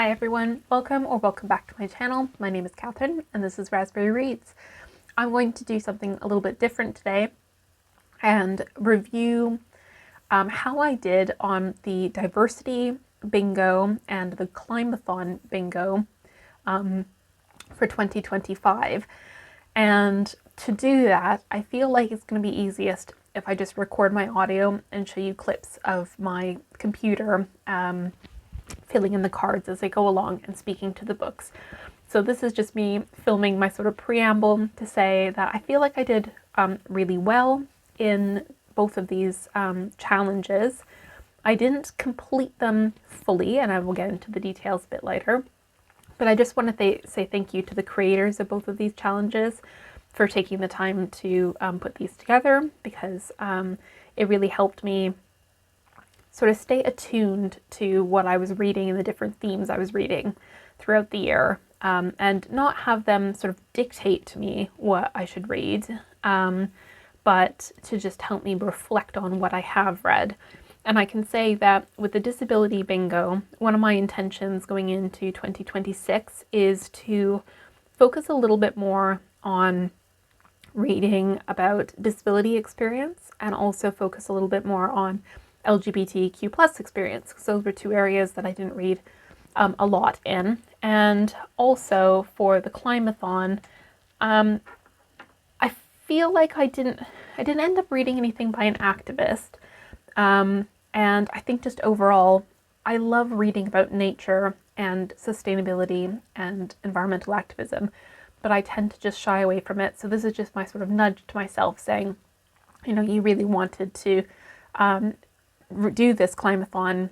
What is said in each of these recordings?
Hi everyone, welcome back to my channel. My name is Catherine and this is Raspberry Reads. I'm going to do something a little bit different today and review how I did on the diversity bingo and the Climathon bingo for 2025. And to do that, I feel like it's going to be easiest if I just record my audio and show you clips of my computer filling in the cards as I go along and speaking to the books. So this is just me filming my sort of preamble to say that I feel like I did really well in both of these challenges. I didn't complete them fully, and I will get into the details a bit later, but I just want to say thank you to the creators of both of these challenges for taking the time to put these together, because it really helped me sort of stay attuned to what I was reading and the different themes I was reading throughout the year, and not have them sort of dictate to me what I should read, but to just help me reflect on what I have read. And I can say that with the disability bingo, one of my intentions going into 2026 is to focus a little bit more on reading about disability experience, and also focus a little bit more on LGBTQ plus experience, because those were two areas that I didn't read a lot in. And also for the Climathon, I feel like I didn't end up reading anything by an activist, and I think just overall I love reading about nature and sustainability and environmental activism, but I tend to just shy away from it. So this is just my sort of nudge to myself saying, you know, you really wanted to do this Climathon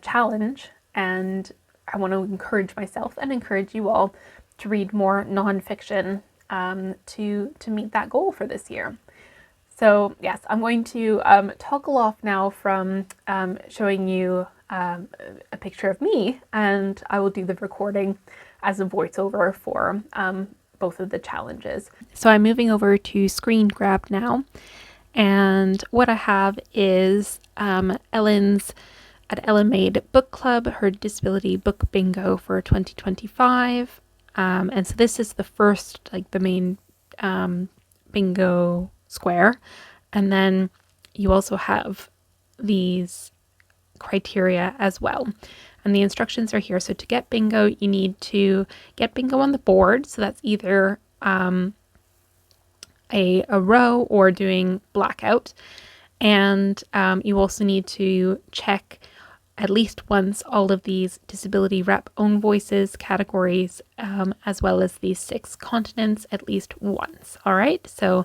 challenge, and I want to encourage myself and encourage you all to read more nonfiction to meet that goal for this year. So yes, I'm going to toggle off now from showing you a picture of me, and I will do the recording as a voiceover for both of the challenges. So I'm moving over to screen grab now. And what I have is Ellen's at Ellen Made Book Club, her disability book bingo for 2025. And so this is the first, like the main bingo square. And then you also have these criteria as well. And the instructions are here. So to get bingo, you need to get bingo on the board. So that's either a row or doing blackout, and you also need to check at least once all of these disability rep own voices categories, as well as these 6 continents at least once. All right, so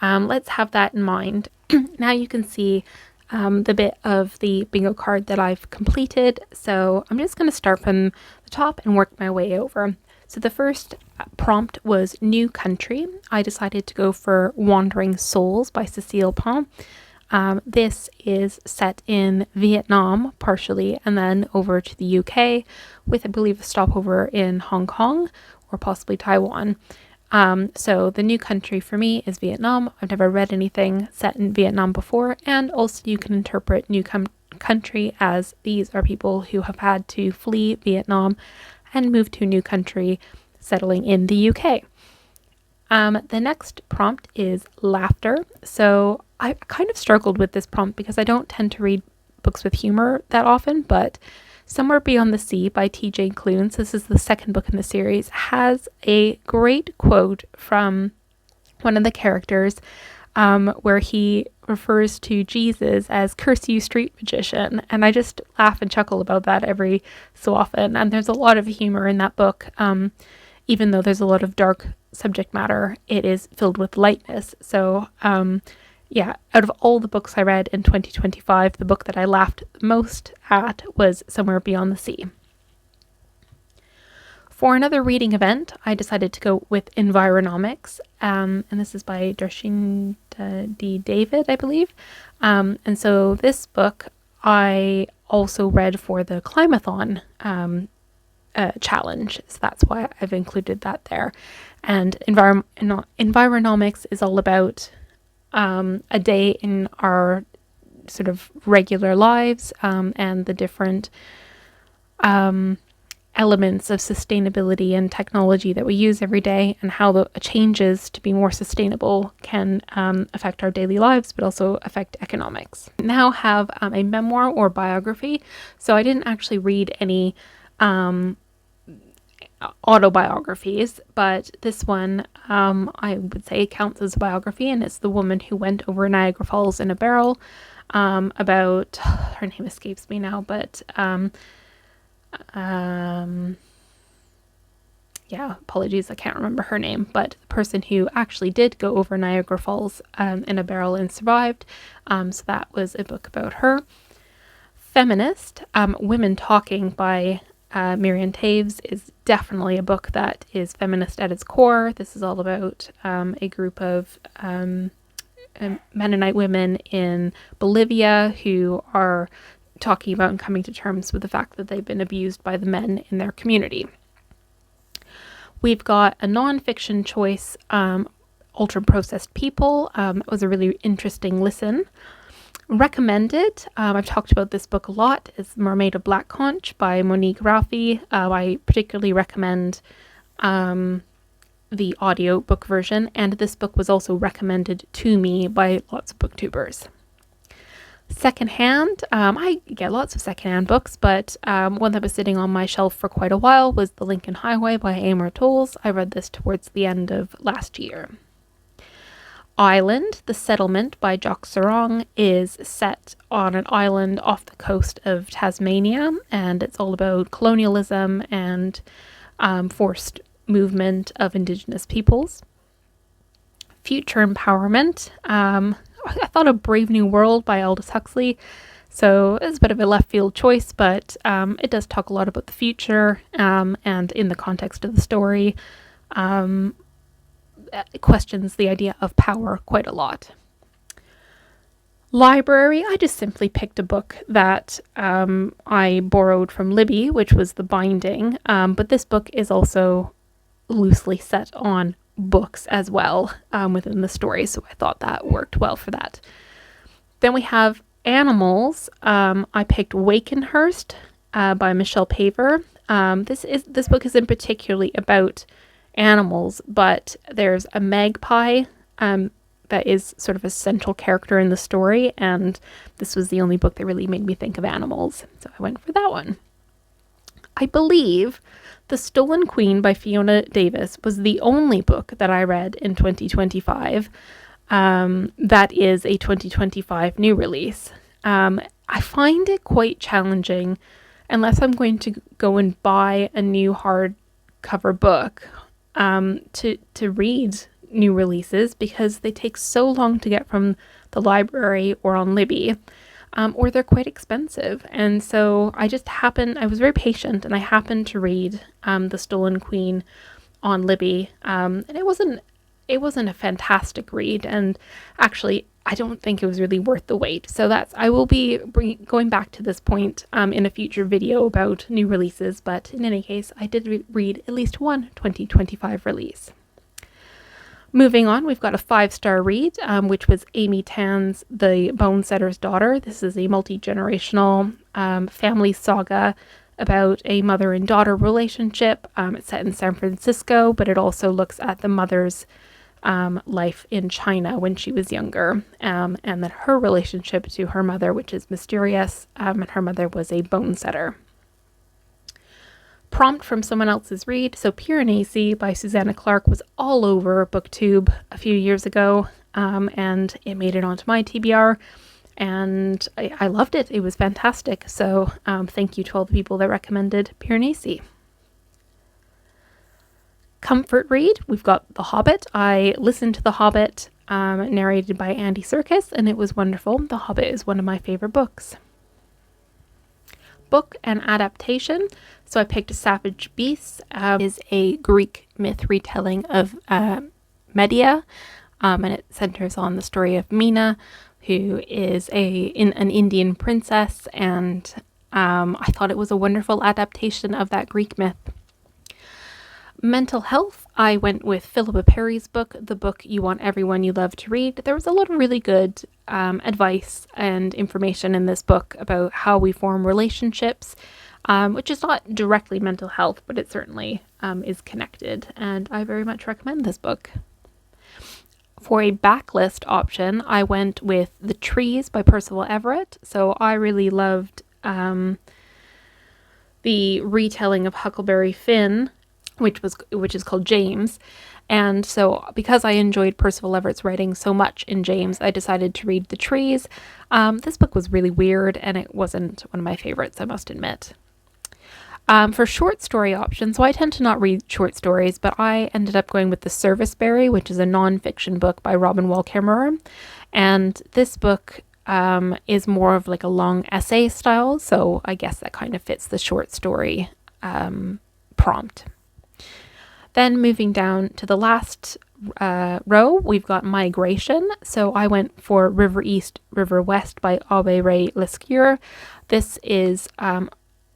let's have that in mind. Now you can see the bit of the bingo card that I've completed, so I'm just going to start from the top and work my way over. So the first prompt was New Country. I decided to go for Wandering Souls by Cecile Pont. This is set in Vietnam partially, and then over to the UK with, I believe, a stopover in Hong Kong or possibly Taiwan. So the new country for me is Vietnam. I've never read anything set in Vietnam before, and also you can interpret new country as these are people who have had to flee Vietnam and move to a new country, settling in the UK. The next prompt is Laughter. So I kind of struggled with this prompt because I don't tend to read books with humor that often, but Somewhere Beyond the Sea by T.J. Klune, so this is the second book in the series, has a great quote from one of the characters where he refers to Jesus as "curse you, street magician," and I just laugh and chuckle about that every so often. And there's a lot of humor in that book, even though there's a lot of dark subject matter. It is filled with lightness. So yeah, out of all the books I read in 2025, the book that I laughed most at was Somewhere Beyond the Sea. For another reading event, I decided to go with Environomics, and this is by Darshin D. David, I believe. And so this book I also read for the Climathon challenge, so that's why I've included that there. And Environomics is all about a day in our sort of regular lives, and the different elements of sustainability and technology that we use every day, and how the changes to be more sustainable can affect our daily lives, but also affect economics. I now have a memoir or biography. So I didn't actually read any autobiographies, but this one I would say counts as a biography, and it's The Woman Who Went Over Niagara Falls in a Barrel, about, her name escapes me now, but yeah, apologies, I can't remember her name, but the person who actually did go over Niagara Falls in a barrel and survived. So that was a book about her. Feminist, Women Talking by Miriam Taves is definitely a book that is feminist at its core. This is all about a group of Mennonite women in Bolivia who are talking about and coming to terms with the fact that they've been abused by the men in their community. We've got a non-fiction choice, Ultra-Processed People. It was a really interesting listen. Recommended, I've talked about this book a lot, is Mermaid of Black Conch by Monique Ralphie. I particularly recommend the audio book version, and this book was also recommended to me by lots of booktubers. Secondhand, I get lots of secondhand books, but one that was sitting on my shelf for quite a while was The Lincoln Highway by Amor Towles. I read this towards the end of last year. Island, The Settlement by Jacques Sarong is set on an island off the coast of Tasmania, and it's all about colonialism and forced movement of Indigenous peoples. Future Empowerment, I thought of Brave New World by Aldous Huxley, so it's a bit of a left field choice, but it does talk a lot about the future, and in the context of the story, it questions the idea of power quite a lot. Library, I just simply picked a book that I borrowed from Libby, which was The Binding, but this book is also loosely set on books as well within the story, so I thought that worked well for that. Then we have Animals. I picked Wakenhurst by Michelle Paver. This book isn't particularly about animals, but there's a magpie that is sort of a central character in the story, and this was the only book that really made me think of animals, so I went for that one. I believe The Stolen Queen by Fiona Davis was the only book that I read in 2025 that is a 2025 new release. I find it quite challenging, unless I'm going to go and buy a new hardcover book, to read new releases, because they take so long to get from the library or on Libby. Or they're quite expensive. And so I was very patient, and I happened to read The Stolen Queen on Libby. And it wasn't a fantastic read, and actually I don't think it was really worth the wait. So I will be going back to this point in a future video about new releases, but in any case, I did read at least one 2025 release. Moving on, we've got a 5-star read, which was Amy Tan's The Bone Setter's Daughter. This is a multi-generational family saga about a mother and daughter relationship. It's set in San Francisco, but it also looks at the mother's life in China when she was younger, and then her relationship to her mother, which is mysterious, and her mother was a bone setter. Prompt from someone else's read. So Piranesi by Susanna Clark was all over BookTube a few years ago, and it made it onto my TBR, and I loved it. It was fantastic. So thank you to all the people that recommended Piranesi. Comfort read, we've got The Hobbit. I listened to The Hobbit, narrated by Andy Serkis, and it was wonderful. The Hobbit is one of my favorite books. Book and adaptation. So I picked Savage Beasts. Is a Greek myth retelling of Medea, and it centers on the story of Mina, who is an Indian princess, and I thought it was a wonderful adaptation of that Greek myth. Mental health, I went with Philippa Perry's book, The Book You Want Everyone You Love to Read. There was a lot of really good advice and information in this book about how we form relationships, which is not directly mental health, but it certainly is connected, and I very much recommend this book. For a backlist option, I went with The Trees by Percival Everett. So I really loved the retelling of Huckleberry Finn, which is called James. And so because I enjoyed Percival Everett's writing so much in James, I decided to read The Trees. This book was really weird, and it wasn't one of my favorites, I must admit. For short story options, so I tend to not read short stories, but I ended up going with The Serviceberry, which is a nonfiction book by Robin Wall Kimmerer. And this book is more of like a long essay style, so I guess that kind of fits the short story prompt. Then moving down to the last row, we've got Migration. So I went for River East, River West by Aubé Ray Lescure. This is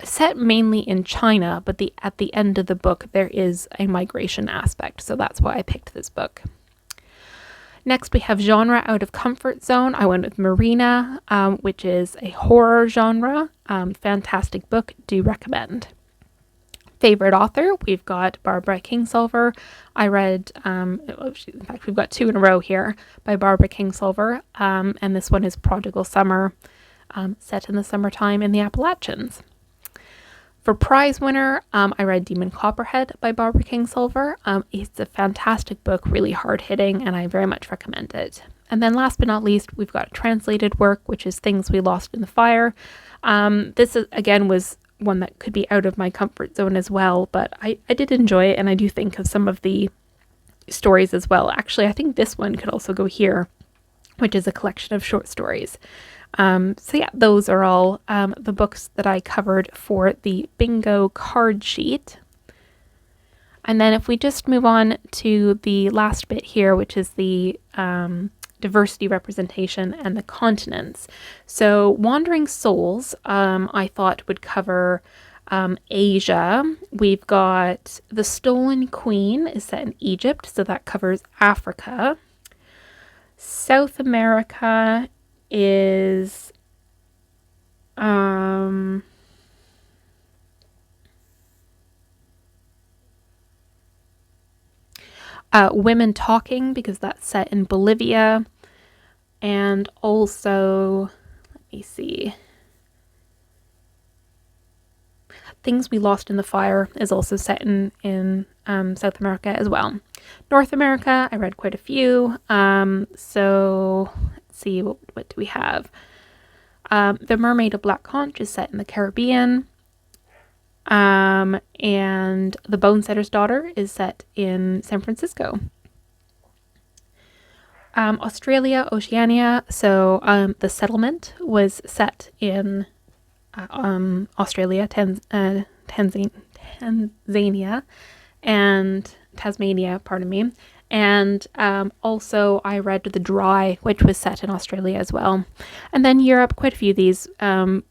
set mainly in China, but at the end of the book there is a migration aspect, so that's why I picked this book. Next, we have genre out of comfort zone. I went with Marina, which is a horror genre. Fantastic book, do recommend. Favorite author, we've got Barbara Kingsolver. I read, in fact, we've got two in a row here by Barbara Kingsolver, and this one is Prodigal Summer, set in the summertime in the Appalachians. For prize winner, I read Demon Copperhead by Barbara Kingsolver. It's a fantastic book, really hard-hitting, and I very much recommend it. And then last but not least, we've got a translated work, which is Things We Lost in the Fire. This, again, was one that could be out of my comfort zone as well, but I did enjoy it, and I do think of some of the stories as well. Actually, I think this one could also go here, which is a collection of short stories. So yeah, those are all the books that I covered for the bingo card sheet. And then if we just move on to the last bit here, which is the diversity representation and the continents. So Wandering Souls, I thought would cover Asia. We've got The Stolen Queen is set in Egypt, so that covers Africa. South America is Women Talking, because that's set in Bolivia. And also, let me see, Things We Lost in the Fire is also set in South America as well. North America, I read quite a few. So let's see, what do we have? The Mermaid of Black Conch is set in the Caribbean. And The Bonesetter's Daughter is set in San Francisco. Australia, Oceania, so The Settlement was set in Australia, Tanzania, and Tasmania, pardon me. And also I read The Dry, which was set in Australia as well. And then Europe, quite a few of these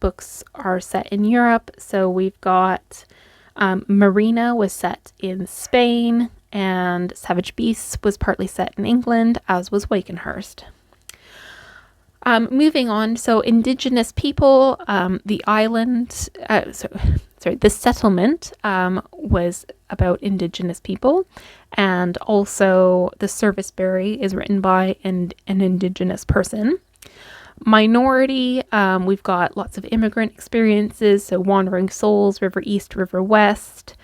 books are set in Europe. So we've got Marina was set in Spain, and Savage Beasts was partly set in England, as was Wakenhurst. Moving on, so Indigenous people, the island, the settlement was about Indigenous people, and also The Serviceberry is written by an Indigenous person. Minority, we've got lots of immigrant experiences, so Wandering Souls, River East, River West.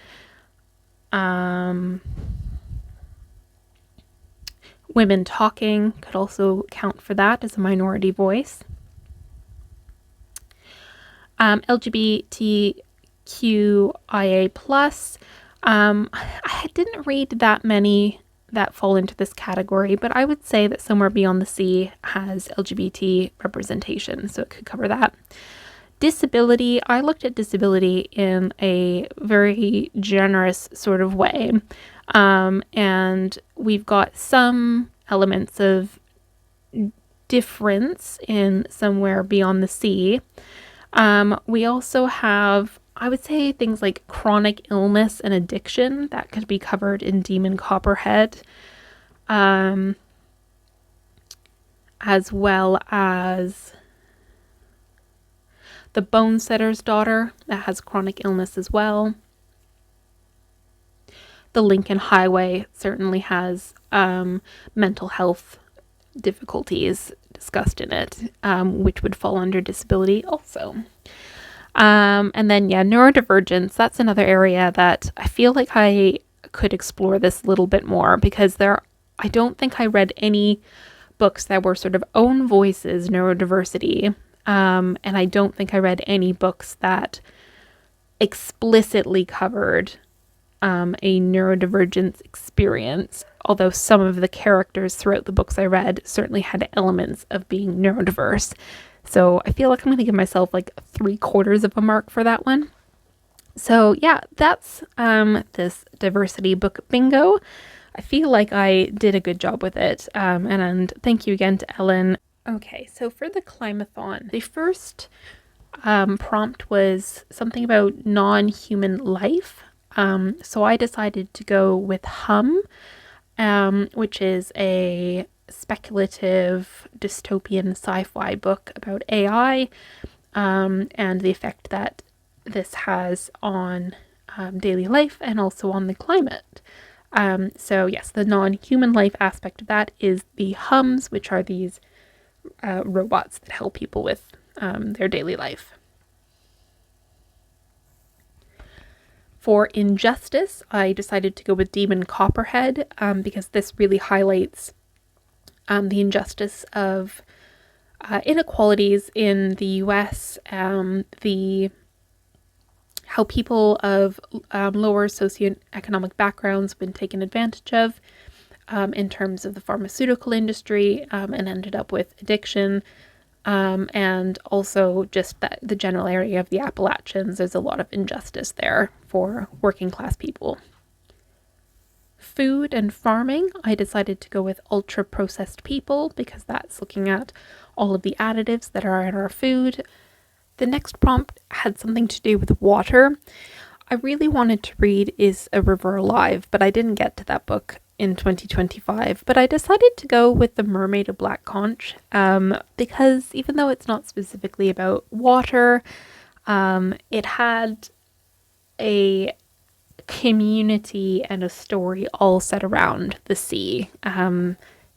Women Talking could also count for that as a minority voice. LGBTQIA+. I didn't read that many that fall into this category, but I would say that Somewhere Beyond the Sea has LGBT representation, so it could cover that. Disability, I looked at disability in a very generous sort of way. And we've got some elements of difference in Somewhere Beyond the Sea. We also have, I would say, things like chronic illness and addiction that could be covered in Demon Copperhead, as well as The Bone Setter's Daughter, that has chronic illness as well. The Lincoln Highway certainly has mental health difficulties discussed in it, which would fall under disability also. And then, neurodivergence, that's another area that I feel like I could explore this a little bit more, because I don't think I read any books that were sort of own voices neurodiversity, and I don't think I read any books that explicitly covered a neurodivergence experience, although some of the characters throughout the books I read certainly had elements of being neurodiverse. So I feel like I'm going to give myself like 3/4 of a mark for that one. So yeah, that's this diversity book bingo. I feel like I did a good job with it, and thank you again to Ellen. Okay, so for the Climathon, the first prompt was something about non-human life. So I decided to go with Hum, which is a speculative dystopian sci-fi book about AI, and the effect that this has on daily life and also on the climate. So yes, the non-human life aspect of that is the Hums, which are these robots that help people with their daily life. For Injustice, I decided to go with Demon Copperhead, because this really highlights the injustice of inequalities in the US, how people of lower socioeconomic backgrounds have been taken advantage of in terms of the pharmaceutical industry, and ended up with addiction, and also just the general area of the Appalachians. There's a lot of injustice there for working class people. Food and farming, I decided to go with Ultra Processed People, because that's looking at all of the additives that are in our food. The next prompt had something to do with water. I really wanted to read Is a River Alive, but I didn't get to that book in 2025. But I decided to go with The Mermaid of Black Conch, because even though it's not specifically about water, it had a community and a story all set around the sea.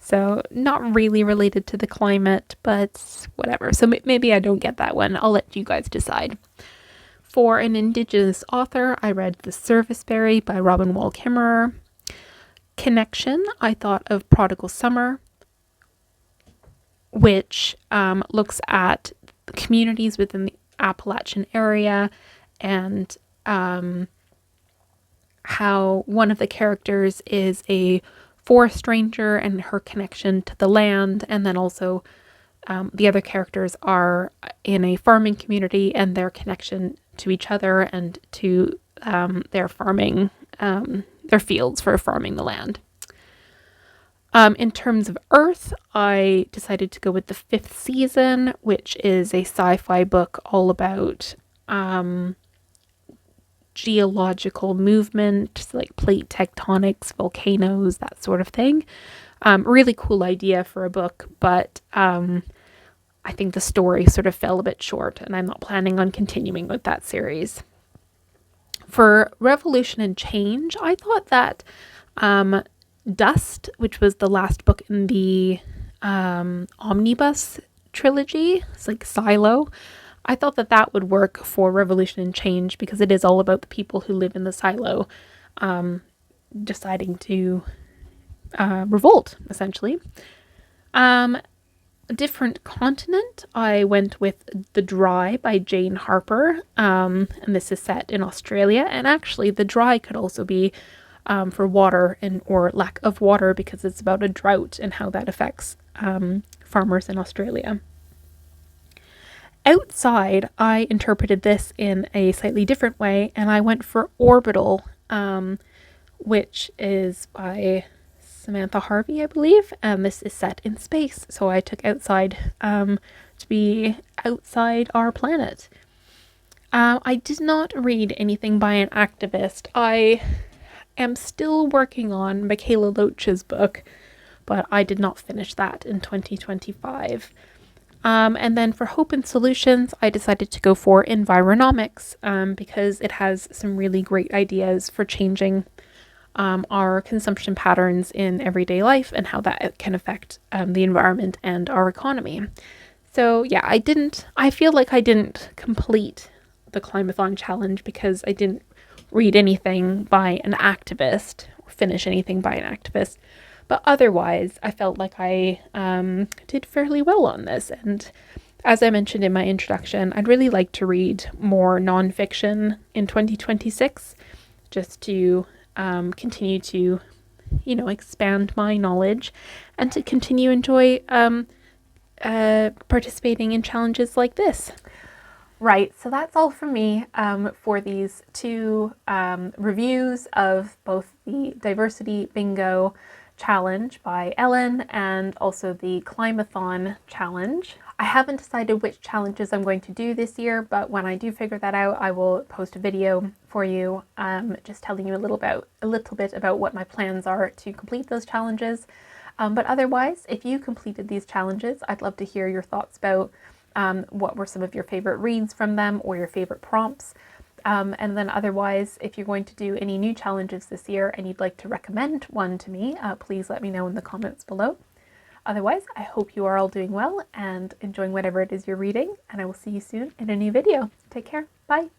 So not really related to the climate, but whatever. So maybe I don't get that one. I'll let you guys decide. For an Indigenous author, I read The Serviceberry by Robin Wall Kimmerer. Connection, I thought of Prodigal Summer, which looks at the communities within the Appalachian area, and how one of the characters is a forest ranger and her connection to the land, and then also the other characters are in a farming community and their connection to each other and to their farming, their fields for farming the land. In terms of Earth, I decided to go with The Fifth Season, which is a sci-fi book all about geological movement, like plate tectonics, volcanoes, that sort of thing. Really cool idea for a book, but I think the story sort of fell a bit short, and I'm not planning on continuing with that series. For Revolution and Change, I thought that Dust, which was the last book in the Omnibus trilogy, it's like Silo, I thought that that would work for Revolution and Change, because it is all about the people who live in the silo deciding to revolt, essentially. Different continent, I went with The Dry by Jane Harper, and this is set in Australia, and actually The Dry could also be for water or lack of water, because it's about a drought and how that affects farmers in Australia. Outside, I interpreted this in a slightly different way, and I went for Orbital, which is by Samantha Harvey, I believe, and this is set in space, so I took outside to be outside our planet. I did not read anything by an activist. I am still working on Michaela Loach's book, but I did not finish that in 2025. And then for hope and solutions, I decided to go for environomics because it has some really great ideas for changing our consumption patterns in everyday life and how that can affect the environment and our economy. So yeah, I feel like I didn't complete the Climathon challenge because I didn't read anything by an activist or finish anything by an activist. But otherwise, I felt like I did fairly well on this. And as I mentioned in my introduction, I'd really like to read more nonfiction in 2026 just to continue to, expand my knowledge and to continue enjoy participating in challenges like this. Right, so that's all from me for these two reviews of both the Diversity Bingo Challenge by Ellen and also the Climathon Challenge. I haven't decided which challenges I'm going to do this year, but when I do figure that out, I will post a video for you just telling you a little bit about what my plans are to complete those challenges. But otherwise, if you completed these challenges, I'd love to hear your thoughts about what were some of your favorite reads from them or your favorite prompts. And then otherwise, if you're going to do any new challenges this year and you'd like to recommend one to me, please let me know in the comments below. Otherwise, I hope you are all doing well and enjoying whatever it is you're reading, and I will see you soon in a new video. Take care. Bye.